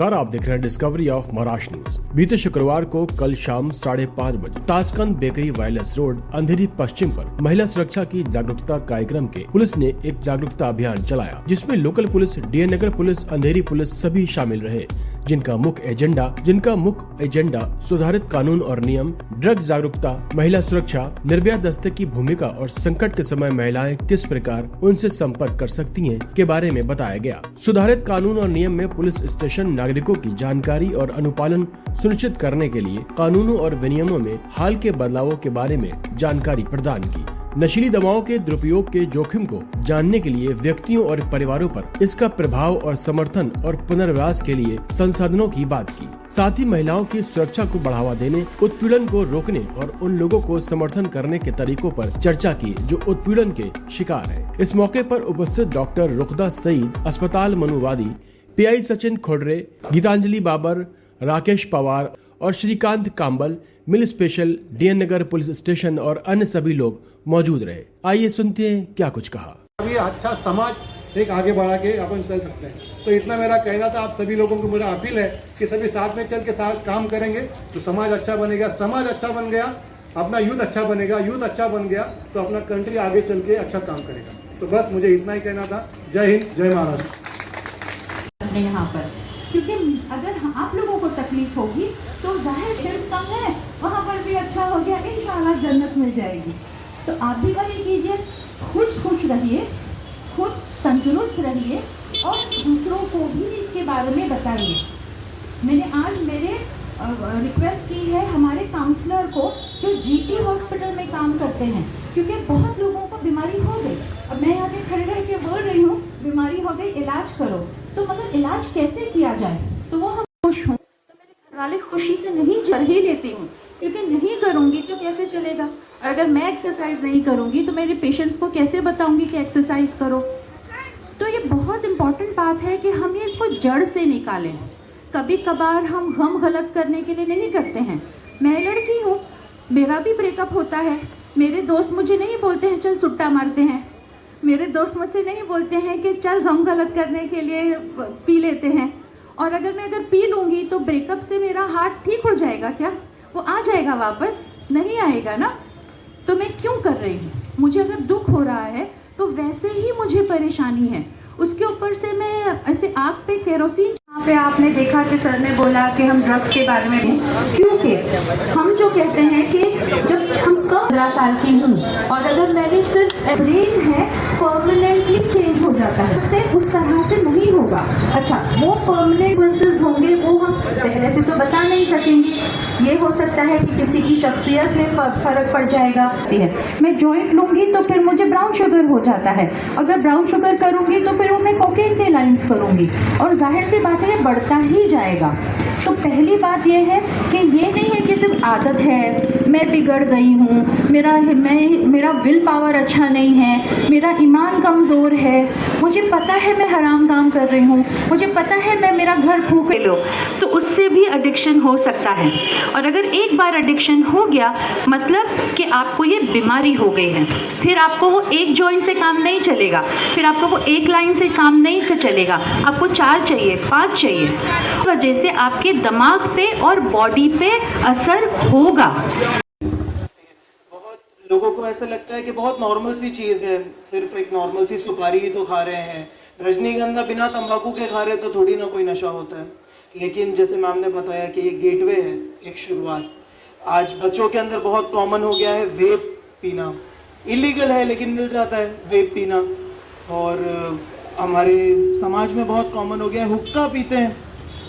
नमस्कार, आप देख रहे हैं डिस्कवरी ऑफ महाराष्ट्र न्यूज। बीते शुक्रवार को कल शाम 5:30 बजे ताशकंद बेकरी वायरलेस रोड अंधेरी पश्चिम पर महिला सुरक्षा की जागरूकता कार्यक्रम के पुलिस ने एक जागरूकता अभियान चलाया, जिसमें लोकल पुलिस, डी नगर पुलिस, अंधेरी पुलिस सभी शामिल रहे, जिनका मुख्य एजेंडा सुधारित कानून और नियम, ड्रग जागरूकता, महिला सुरक्षा, निर्भया दस्ते की भूमिका और संकट के समय महिलाएं किस प्रकार उनसे संपर्क कर सकती हैं के बारे में बताया गया। सुधारित कानून और नियम में पुलिस स्टेशन नागरिकों की जानकारी और अनुपालन सुनिश्चित करने के लिए कानूनों और विनियमों में हाल के बदलावों के बारे में जानकारी प्रदान की। नशीली दवाओं के दुरुपयोग के जोखिम को जानने के लिए व्यक्तियों और परिवारों पर इसका प्रभाव और समर्थन और पुनर्वास के लिए संसाधनों की बात की। साथ ही महिलाओं की सुरक्षा को बढ़ावा देने, उत्पीड़न को रोकने और उन लोगों को समर्थन करने के तरीकों पर चर्चा की जो उत्पीड़न के शिकार हैं। इस मौके पर उपस्थित डॉक्टर रुकदा सईद, अस्पताल मनुवादी, पीआई सचिन खोडरे, गीतांजलि बाबर, राकेश पवार और श्रीकांत कांबल, मिल स्पेशल, डीएन नगर पुलिस स्टेशन और अन्य सभी लोग मौजूद रहे। आइए सुनते हैं क्या कुछ कहा। अभी अच्छा समाज एक आगे बढ़ा के अपन चल सकते हैं, तो इतना मेरा कहना था। आप सभी लोगों को मेरा अपील है कि सभी साथ में चल के साथ काम करेंगे तो समाज अच्छा बनेगा। समाज अच्छा बन गया, अपना यूथ अच्छा बनेगा, यूथ अच्छा बन गया तो अपना कंट्री आगे चल के अच्छा काम करेगा। तो बस मुझे इतना ही कहना था। जय हिंद, जय महाराष्ट्र। यहाँ पर क्योंकि अगर आप लोगों को तकलीफ होगी तो जाहिर शेल्स कम है, वहाँ पर भी अच्छा हो गया, इंशाल्लाह जन्नत मिल जाएगी। तो आप भी वही कीजिए, खुद खुश रहिए, खुद तंदुरुस्त रहिए और दूसरों को भी इसके बारे में बताइए। मैंने आज मेरे रिक्वेस्ट की है हमारे काउंसलर को जो जीटी हॉस्पिटल में काम करते हैं, क्योंकि बहुत लोगों को बीमारी हो गई। अब मैं यहाँ पे खड़े रह के बोल रही हूँ बीमारी हो गई, इलाज करो, तो मगर इलाज कैसे किया जाए, तो वो हम खुश हों। तो मेरे घर वाले खुशी से नहीं कर ही लेती हूँ, क्योंकि नहीं करूँगी तो कैसे चलेगा। और अगर मैं एक्सरसाइज नहीं करूँगी तो मेरे पेशेंट्स को कैसे बताऊँगी कि एक्सरसाइज करो। तो ये बहुत इम्पॉर्टेंट बात है कि हम ये इसको जड़ से निकालें। कभी कभार हम गम गलत करने के लिए नहीं करते हैं। मैं लड़की हूँ, मेरा भी ब्रेकअप होता है। मेरे दोस्त मुझे नहीं बोलते हैं चल सुट्टा मारते हैं, मेरे दोस्त मुझसे नहीं बोलते हैं कि चल गम गलत करने के लिए पी लेते हैं। और अगर पी लूँगी तो ब्रेकअप से मेरा हार्ट ठीक हो जाएगा क्या? वो आ जाएगा वापस? नहीं आएगा ना। तो मैं क्यों कर रही हूँ? मुझे अगर दुख हो रहा है तो वैसे ही मुझे परेशानी है, उसके ऊपर से मैं ऐसे आग पे केरोसिन। यहाँ पे आपने देखा कि सर ने बोला कि हम ड्रग्स के बारे में, क्योंकि हम जो कहते हैं कि जब हम कम 15 साल की हूँ और अगर मैंने सिर्फ ब्रेन है परमानेंटली चेंज हो जाता है, उससे उस तरह से नहीं होगा। अच्छा, वो परमानेंट प्रोसेस होंगे वो हम पहले से तो बता नहीं सकेंगे। ये हो सकता है कि किसी की शख्सियत में फर्क पड़ जाएगा। मैं जॉइंट लूँगी तो फिर मुझे ब्राउन शुगर हो जाता है, अगर ब्राउन शुगर करूँगी तो फिर वो मैं कोकेन के लाइन्स करूँगी और जाहिर सी बात है बढ़ता ही जाएगा। तो पहली बात ये है कि ये नहीं है कि सिर्फ आदत है, मैं बिगड़ गई हूँ, मेरा विल पावर अच्छा नहीं है, मेरा ईमान कमज़ोर है, मुझे पता है मैं हराम काम कर रही हूँ, मुझे पता है मैं मेरा घर फूंक लो, तो उससे भी एडिक्शन हो सकता है। और अगर एक बार एडिक्शन हो गया मतलब कि आपको ये बीमारी हो गई है, फिर आपको वो एक जॉइंट से काम नहीं चलेगा, फिर आपको वो एक लाइन से काम नहीं से चलेगा, आपको 4 चाहिए, 5 चाहिए। इस वजह से आपके दिमाग पे और बॉडी पे असर होगा। बहुत लोगों को ऐसा लगता है कि बहुत नॉर्मल सी चीज़ है, सिर्फ एक नॉर्मल सी सुपारी ही तो खा रहे हैं, रजनीगंधा बिना तंबाकू के खा रहे तो थोड़ी ना कोई नशा होता है। लेकिन जैसे मैम ने बताया कि एक गेटवे है, एक शुरुआत। आज बच्चों के अंदर बहुत कॉमन हो गया है वेप पीना। इलीगल है लेकिन मिल जाता है वेप पीना। और हमारे समाज में बहुत कॉमन हो गया है हुक्का पीते हैं।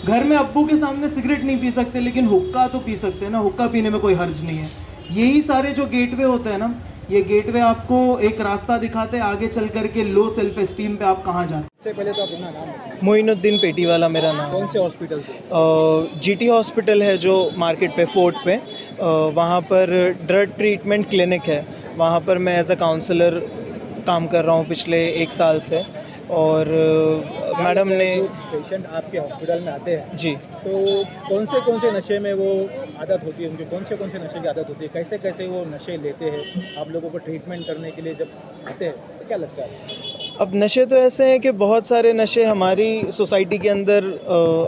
घर में अब्बू के सामने सिगरेट नहीं पी सकते लेकिन हुक्का तो पी सकते हैं ना, हुक्का पीने में कोई हर्ज नहीं है। यही सारे जो गेटवे होते हैं ना, ये गेटवे आपको एक रास्ता दिखाते हैं आगे चल करके लो सेल्फ एस्टीम पे आप कहाँ जाते। सबसे पहले तो अपना नाम। मोइनुद्दीन पेटीवाला मेरा नाम। कौन से हॉस्पिटल से? जीटी हॉस्पिटल है जो मार्केट पे फोर्ट पे, वहाँ पर ड्रग ट्रीटमेंट क्लिनिक है, वहाँ पर मैं एज अ काउंसलर काम कर रहा हूँ पिछले 1 साल से। और मैडम ने पेशेंट आपके हॉस्पिटल में आते हैं जी, तो कौन से नशे में वो आदत होती है, उनकी कौन से नशे की आदत होती है, कैसे वो नशे लेते हैं, आप लोगों को ट्रीटमेंट करने के लिए जब आते हैं तो क्या लगता है? अब नशे तो ऐसे हैं कि बहुत सारे नशे हमारी सोसाइटी के अंदर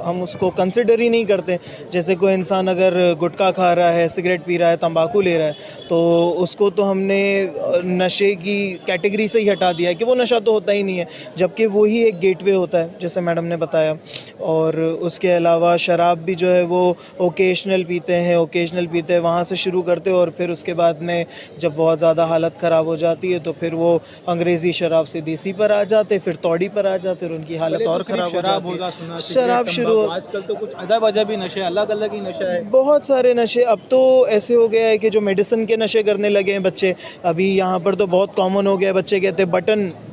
हम उसको कंसिडर ही नहीं करते। जैसे कोई इंसान अगर गुटखा खा रहा है, सिगरेट पी रहा है, तंबाकू ले रहा है, तो उसको तो हमने नशे की कैटेगरी से ही हटा दिया है कि वो नशा तो होता ही नहीं है, जबकि वो ही एक गेटवे होता है, जैसे मैडम ने बताया। और उसके अलावा शराब भी जो है वो ओकेजनल पीते हैं, वहाँ से शुरू करते हैं और फिर उसके बाद में जब बहुत ज़्यादा हालत ख़राब हो जाती है तो फिर वो अंग्रेज़ी शराब से देसी पर आ जाते, फिर तौड़ी पर आ जाते और उनकी हालत और ख़राब हो जाती है। शराब शुरू, आजकल तो कुछ अदब अजब ही नशे, अलग अलग ही नशा है। बहुत सारे नशे अब तो ऐसे हो गया है कि जो मेडिसिन के नशे करने लगे हैं बच्चे। अभी यहाँ पर तो बहुत कॉमन हो गया है, बच्चे कहते हैं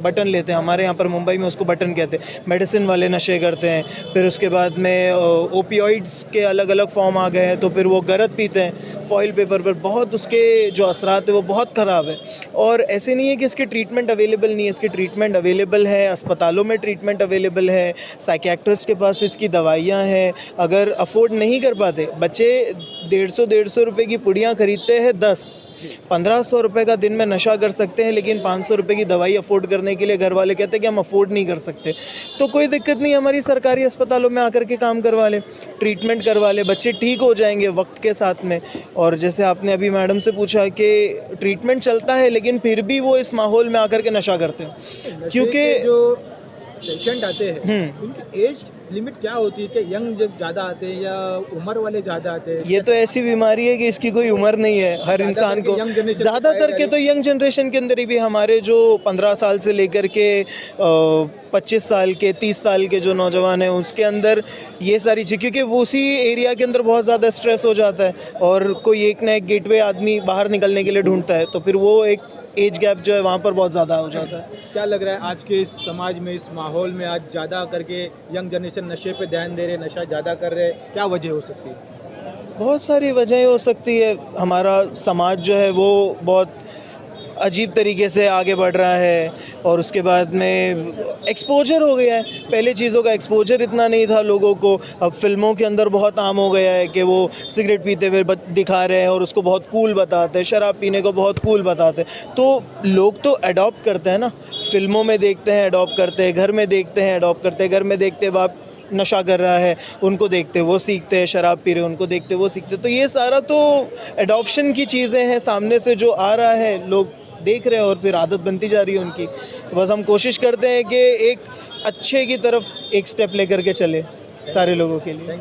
बटन लेते हैं, हमारे यहाँ पर मुंबई में उसको बटन कहते हैं। मेडिसिन वाले नशे करते हैं, फिर उसके बाद में ओपियोइड्स के अलग अलग फॉर्म आ गए हैं, तो फिर वो गरद पीते हैं फॉइल पेपर पर। बहुत उसके जो असरात है वो बहुत ख़राब है। और ऐसे नहीं है कि इसके ट्रीटमेंट अवेलेबल नहीं है, इसके ट्रीटमेंट अवेलेबल है, अस्पतालों में ट्रीटमेंट अवेलेबल है, साइकियाट्रिस्ट के पास इसकी दवाइयाँ हैं। अगर अफोर्ड नहीं कर पाते बच्चे, 150 रुपए की पुड़ियाँ खरीदते हैं 10, 1500 रुपये का दिन में नशा कर सकते हैं, लेकिन 500 रुपये की दवाई अफोर्ड करने के लिए घर वाले कहते हैं कि हम अफोर्ड नहीं कर सकते। तो कोई दिक्कत नहीं, हमारी सरकारी अस्पतालों में आकर के काम करवा ले, ट्रीटमेंट करवा ले, बच्चे ठीक हो जाएंगे वक्त के साथ में। और जैसे आपने अभी मैडम से पूछा कि ट्रीटमेंट चलता है लेकिन फिर भी वो इस माहौल में आकर के नशा करते हैं, क्योंकि जो पेशेंट आते हैं उनकी एज लिमिट क्या होती है कि यंग जब ज़्यादा आते हैं या उम्र वाले ज़्यादा आते हैं? ये तो ऐसी बीमारी है कि इसकी कोई उम्र नहीं है, हर इंसान को। ज़्यादातर के तो यंग जनरेशन के अंदर ही भी हमारे जो 15 साल से लेकर के 25 साल के 30 साल के जो नौजवान हैं उसके अंदर ये सारी चीज़, क्योंकि वो उसी एरिया के अंदर बहुत ज़्यादा स्ट्रेस हो जाता है और कोई एक ना एक गेटवे आदमी बाहर निकलने के लिए ढूंढता है, तो फिर वो एक एज गैप जो है वहाँ पर बहुत ज़्यादा हो जाता है। क्या लग रहा है आज के इस समाज में, इस माहौल में आज ज़्यादा करके यंग जनरेशन नशे पे ध्यान दे रहे, नशा ज़्यादा कर रहे, क्या वजह हो सकती है? बहुत सारी वजहें हो सकती है। हमारा समाज जो है वो बहुत अजीब तरीके से आगे बढ़ रहा है और उसके बाद में एक्सपोजर हो गया है। पहले चीज़ों का एक्सपोजर इतना नहीं था लोगों को, अब फिल्मों के अंदर बहुत आम हो गया है कि वो सिगरेट पीते हुए दिखा रहे हैं और उसको बहुत कूल बताते हैं, शराब पीने को बहुत कूल बताते हैं। तो लोग तो अडॉप्ट करते हैं ना, फिल्मों में देखते हैं अडॉप्ट करते हैं, घर में देखते हैं अडॉप्ट करते हैं, घर में देखते हैं बाप नशा कर रहा है उनको देखते वो सीखते हैं, शराब पी रहे उनको देखते वो सीखते। तो ये सारा तो एडॉप्शन की चीज़ें हैं, सामने से जो आ रहा है लोग देख रहे हैं और फिर आदत बनती जा रही है उनकी। तो बस हम कोशिश करते हैं कि एक अच्छे की तरफ एक स्टेप लेकर के चले सारे लोगों के लिए।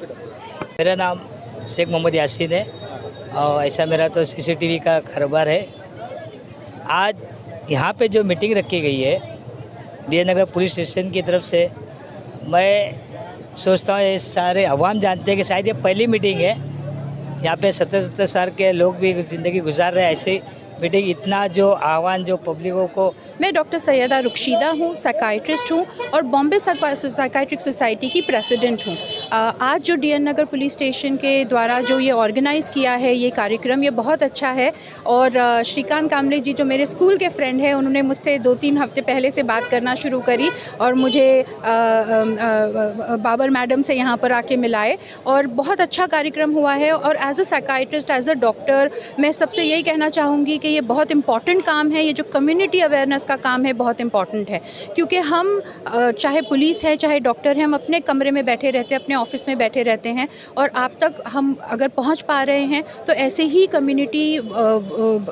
मेरा नाम शेख मोहम्मद यासीन है और ऐसा मेरा तो सीसीटीवी का कारोबार है। आज यहाँ पे जो मीटिंग रखी गई है डी नगर पुलिस स्टेशन की तरफ से, मैं सोचता हूँ ये सारे अवाम जानते हैं कि शायद ये पहली मीटिंग है। यहाँ पे 70 साल के लोग भी ज़िंदगी गुजार रहे हैं, ऐसे मीटिंग इतना जो आह्वान जो पब्लिकों को। मैं डॉक्टर सैयदा रुखशीदा हूँ, साइकाइट्रिस्ट हूँ और बॉम्बे साइकाइट्रिक सोसाइटी की प्रेसिडेंट हूँ। आज जो डी नगर पुलिस स्टेशन के द्वारा जो ये ऑर्गेनाइज़ किया है ये कार्यक्रम, ये बहुत अच्छा है। और श्रीकांत कामले जी जो मेरे स्कूल के फ्रेंड हैं, उन्होंने मुझसे 2-3 हफ्ते पहले से बात करना शुरू करी और मुझे बाबर मैडम से यहाँ पर आके मिलाए और बहुत अच्छा कार्यक्रम हुआ है। और as a psychiatrist, as a doctor, मैं सबसे यही कहना चाहूँगी कि ये बहुत इम्पॉर्टेंट काम है। ये जो कम्युनिटी अवेयरनेस का काम है बहुत इम्पॉर्टेंट है, क्योंकि हम चाहे पुलिस है चाहे डॉक्टर हैं, हम अपने कमरे में बैठे रहते हैं, अपने ऑफिस में बैठे रहते हैं और आप तक हम अगर पहुंच पा रहे हैं तो ऐसे ही कम्युनिटी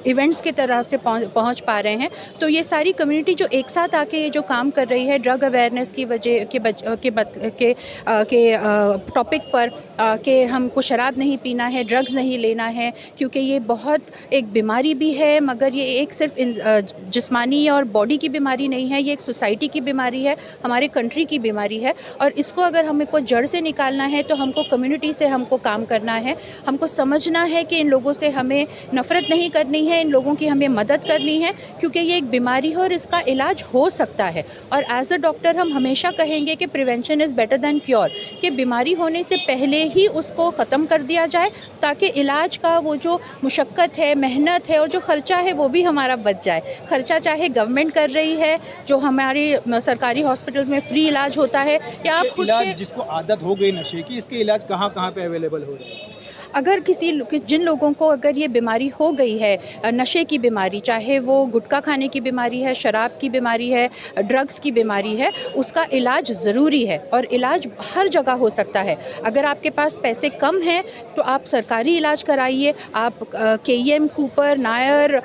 इवेंट्स के तरह से पहुंच पा रहे हैं। तो ये सारी कम्युनिटी जो एक साथ आके ये जो काम कर रही है ड्रग अवेयरनेस की वजह के टॉपिक पर कि हमको शराब नहीं पीना है, ड्रग्स नहीं लेना है, क्योंकि ये बहुत एक बीमारी भी है, मगर ये एक सिर्फ जिस्मानी और बॉडी की बीमारी नहीं है, ये एक सोसाइटी की बीमारी है, हमारे कंट्री की बीमारी है। और इसको अगर हमको जड़ से निकालना है तो हमको कम्युनिटी से हमको काम करना है, हमको समझना है कि इन लोगों से हमें नफ़रत नहीं करनी है, इन लोगों की हमें मदद करनी है, क्योंकि ये एक बीमारी है और इसका इलाज हो सकता है। और एज अ डॉक्टर हम हमेशा कहेंगे कि prevention is better than cure, कि बीमारी होने से पहले ही उसको ख़त्म कर दिया जाए ताकि इलाज का वो जो मुशक्क़त है, मेहनत है और जो ख़र्चा है वो भी हमारा बच जाए। ख़र्चा चाहे गवर्नमेंट कर रही है, जो हमारी सरकारी हॉस्पिटल्स में फ्री इलाज होता है, या आप खुद इलाज जिसको आदत हो गई नशे की, इसके इलाज कहाँ पे अवेलेबल हो रहे हैं? अगर जिन लोगों को अगर ये बीमारी हो गई है, नशे की बीमारी, चाहे वो गुटखा खाने की बीमारी है, शराब की बीमारी है, ड्रग्स की बीमारी है, उसका इलाज ज़रूरी है और इलाज हर जगह हो सकता है। अगर आपके पास पैसे कम हैं तो आप सरकारी इलाज कराइए, आप KEM, Cooper, Nair,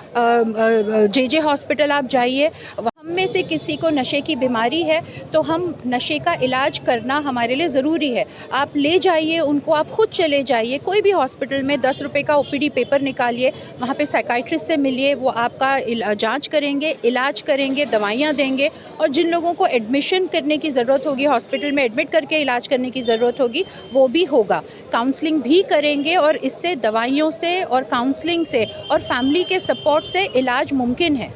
JJ hospital आप जाइए। हम में से किसी को नशे की बीमारी है तो हम नशे का इलाज करना हमारे लिए ज़रूरी है। आप ले जाइए उनको, आप खुद चले जाइए कोई भी हॉस्पिटल में, 10 रुपये का OPD पेपर निकालिए, वहाँ पे साइकाइट्रिस्ट से मिलिए, वो आपका जांच करेंगे, इलाज करेंगे, दवाइयाँ देंगे। और जिन लोगों को एडमिशन करने की ज़रूरत होगी, हॉस्पिटल में एडमिट करके इलाज करने की ज़रूरत होगी, वो भी होगा। काउंसलिंग भी करेंगे और इससे दवाइयों से और काउंसलिंग से और फैमिली के सपोर्ट से इलाज मुमकिन है।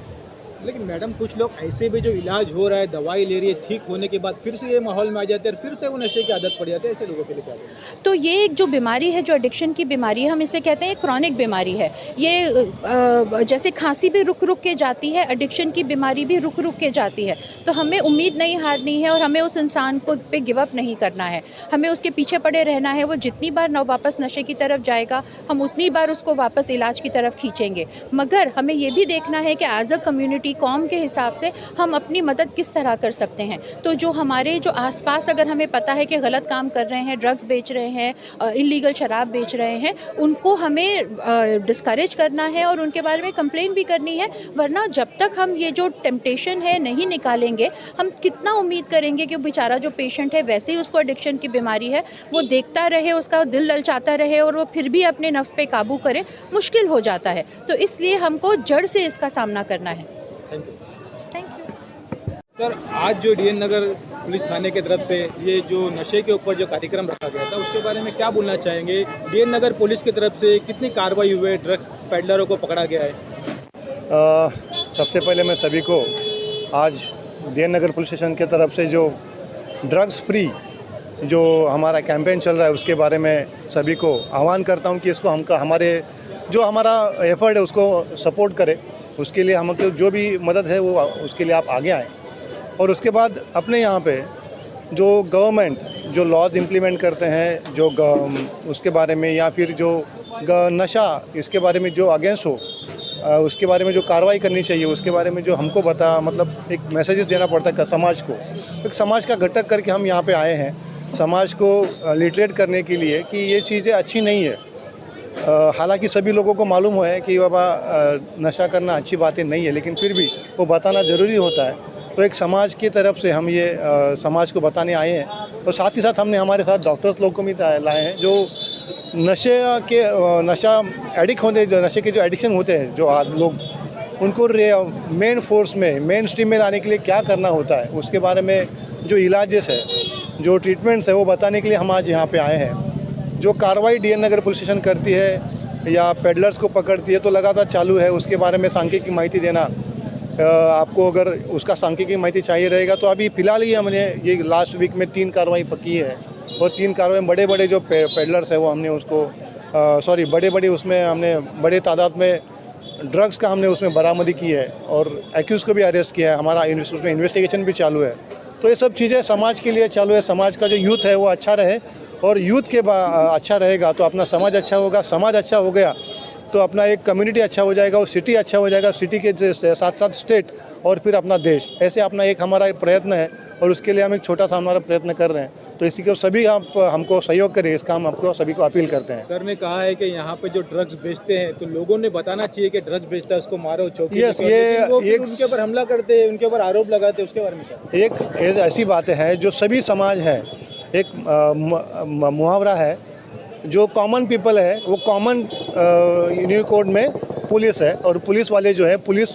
लेकिन मैडम कुछ लोग ऐसे भी जो इलाज हो रहा है, दवाई ले रही है, ठीक होने के बाद फिर से ये माहौल में आ जाते हैं और फिर से वो नशे की आदत पड़ जाती है, ऐसे लोगों के लिए क्या है? तो ये एक जो बीमारी है, जो एडिक्शन की बीमारी है, हम इसे कहते हैं क्रॉनिक बीमारी है। ये जैसे खांसी भी रुक रुक के जाती है, एडिक्शन की बीमारी भी रुक रुक के जाती है। तो हमें उम्मीद नहीं हारनी है और हमें उस इंसान को पे गिव अप नहीं करना है, हमें उसके पीछे पड़े रहना है। वो जितनी बार वापस नशे की तरफ जाएगा, हम उतनी बार उसको वापस इलाज की तरफ खींचेंगे। मगर हमें ये भी देखना है कि एज अ कम्युनिटी, कौम के हिसाब से हम अपनी मदद किस तरह कर सकते हैं। तो जो हमारे जो आसपास अगर हमें पता है कि गलत काम कर रहे हैं, ड्रग्स बेच रहे हैं, इलीगल शराब बेच रहे हैं, उनको हमें डिस्करेज करना है और उनके बारे में कंप्लेन भी करनी है। वरना जब तक हम ये जो टेम्पटेशन है नहीं निकालेंगे, हम कितना उम्मीद करेंगे कि बेचारा जो पेशेंट है वैसे ही उसको एडिक्शन की बीमारी है, वो देखता रहे, उसका दिल ललचाता रहे और वो फिर भी अपने नफ्स पे काबू करे, मुश्किल हो जाता है। तो इसलिए हमको जड़ से इसका सामना करना है। Thank you. सर, आज जो DN नगर पुलिस थाने की तरफ से ये जो नशे के ऊपर जो कार्यक्रम रखा गया था, उसके बारे में क्या बोलना चाहेंगे? DN नगर पुलिस की तरफ से कितनी कार्रवाई हुई है, ड्रग्स पेडलरों को पकड़ा गया है? सबसे पहले मैं सभी को आज DN नगर पुलिस स्टेशन की तरफ से जो ड्रग्स फ्री जो हमारा कैंपेन चल रहा है, उसके बारे में सभी को आह्वान करता हूं कि इसको हमारे जो हमारा एफर्ट है उसको सपोर्ट करें। उसके लिए हमको जो भी मदद है वो उसके लिए आप आगे आएँ। और उसके बाद अपने यहाँ पे जो गवर्नमेंट जो लॉज इम्प्लीमेंट करते हैं, जो उसके बारे में, या फिर जो नशा इसके बारे में जो अगेंस्ट हो, उसके बारे में जो कार्रवाई करनी चाहिए, उसके बारे में जो हमको मतलब एक मैसेजेस देना पड़ता है समाज को। एक समाज का घटक करके हम यहाँ पे आए हैं, समाज को लिटरेट करने के लिए कि ये चीज़ें अच्छी नहीं है। हालांकि सभी लोगों को मालूम है कि बाबा नशा करना अच्छी बातें नहीं है, लेकिन फिर भी वो बताना ज़रूरी होता है। तो एक समाज की तरफ से हम ये समाज को बताने आए हैं। और साथ ही साथ हमने हमारे साथ डॉक्टर्स लोग को भी लाए हैं जो नशा एडिक्ट होते, जो नशे के जो एडिक्शन होते हैं जो लोग, उनको मेन फोर्स में, मेन स्ट्रीम में लाने के लिए क्या करना होता है, उसके बारे में जो इलाजेस है, जो ट्रीटमेंट्स है, वो बताने के लिए हम आज यहाँ पे आए हैं। जो कार्रवाई DN नगर पुलिस स्टेशन करती है या पेडलर्स को पकड़ती है तो लगातार चालू है। उसके बारे में सांख्यिकी माहिती देना, आपको अगर उसका सांख्यिकी माहिती चाहिए रहेगा तो अभी फ़िलहाल ही हमने ये लास्ट वीक में 3 कार्रवाई की है। और 3 कार्रवाई बड़े बड़े जो पेडलर्स है वो हमने उसको बड़े उसमें हमने बड़े तादाद में ड्रग्स का हमने उसमें बरामदी की है और एक्यूज़ को भी अरेस्ट किया है। हमारा उसमें इन्वेस्टिगेशन भी चालू है। तो ये सब चीज़ें समाज के लिए चालू है। समाज का जो यूथ है वो अच्छा रहे, और यूथ के अच्छा रहेगा तो अपना समाज अच्छा होगा, समाज अच्छा हो गया तो अपना एक कम्युनिटी अच्छा हो जाएगा, और सिटी अच्छा हो जाएगा, सिटी के साथ साथ स्टेट और फिर अपना देश। ऐसे अपना एक हमारा प्रयत्न है और उसके लिए हम एक छोटा सा हमारा प्रयत्न कर रहे हैं। तो इसी को सभी आप हमको सहयोग करें, इसका हम आपको सभी को अपील करते हैं। सर ने कहा है कि यहाँ पे जो ड्रग्स बेचते हैं तो लोगों ने बताना चाहिए कि ड्रग्स बेचता है उसको मारो, चौकी यस, ये उनके ऊपर हमला करते हैं, उनके ऊपर आरोप लगाते हैं, उसके बारे में क्या? एक ऐसी बात है जो सभी समाज है, एक मुहावरा है, जो कॉमन पीपल है वो कॉमन यूनियन कोड में पुलिस है, और पुलिस वाले जो है पुलिस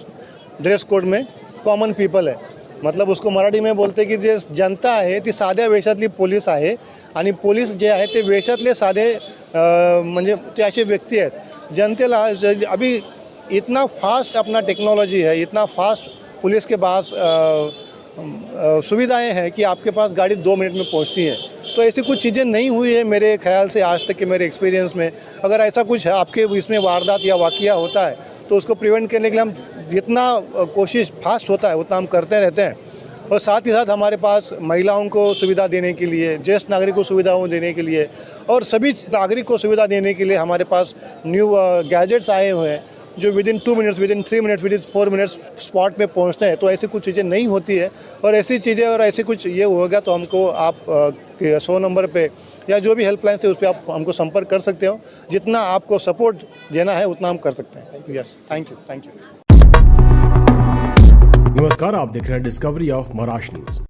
ड्रेस कोड में कॉमन पीपल है। मतलब उसको मराठी में बोलते की जे जनता आहे ती साध्या वेशातली पोलीस आहे, आणि पोलीस जे आहे ते वेशातले साधे म्हणजे ते असे व्यक्ती आहेत। जनतेला अभी इतना फास्ट अपना टेक्नोलॉजी है, इतना फास्ट पुलिस के पास सुविधाएं हैं कि आपके पास गाड़ी 2 मिनट में पहुंचती है। तो ऐसी कुछ चीज़ें नहीं हुई है मेरे ख्याल से आज तक के मेरे एक्सपीरियंस में। अगर ऐसा कुछ है आपके इसमें वारदात या वाक़या होता है तो उसको प्रिवेंट करने के लिए हम जितना कोशिश फास्ट होता है उतना हम करते रहते हैं। और साथ ही साथ हमारे पास महिलाओं को सुविधा देने के लिए, ज्येष्ठ नागरिक को सुविधाओं देने के लिए और सभी नागरिक को सुविधा देने के लिए हमारे पास न्यू गैजेट्स आए हुए हैं जो within 2 minutes, within 3 minutes, within 4 minutes spot पे पहुंचते हैं। तो ऐसी कुछ चीज़ें नहीं होती है और ऐसी चीज़ें और ऐसे कुछ ये होगा तो हमको आप 100 नंबर पे या जो भी हेल्पलाइन है उस पर आप हमको संपर्क कर सकते हो। जितना आपको सपोर्ट देना है उतना हम कर सकते हैं। Yes, thank you. नमस्कार, आप देख रहे हैं डिस्कवरी ऑफ महाराष्ट्र न्यूज।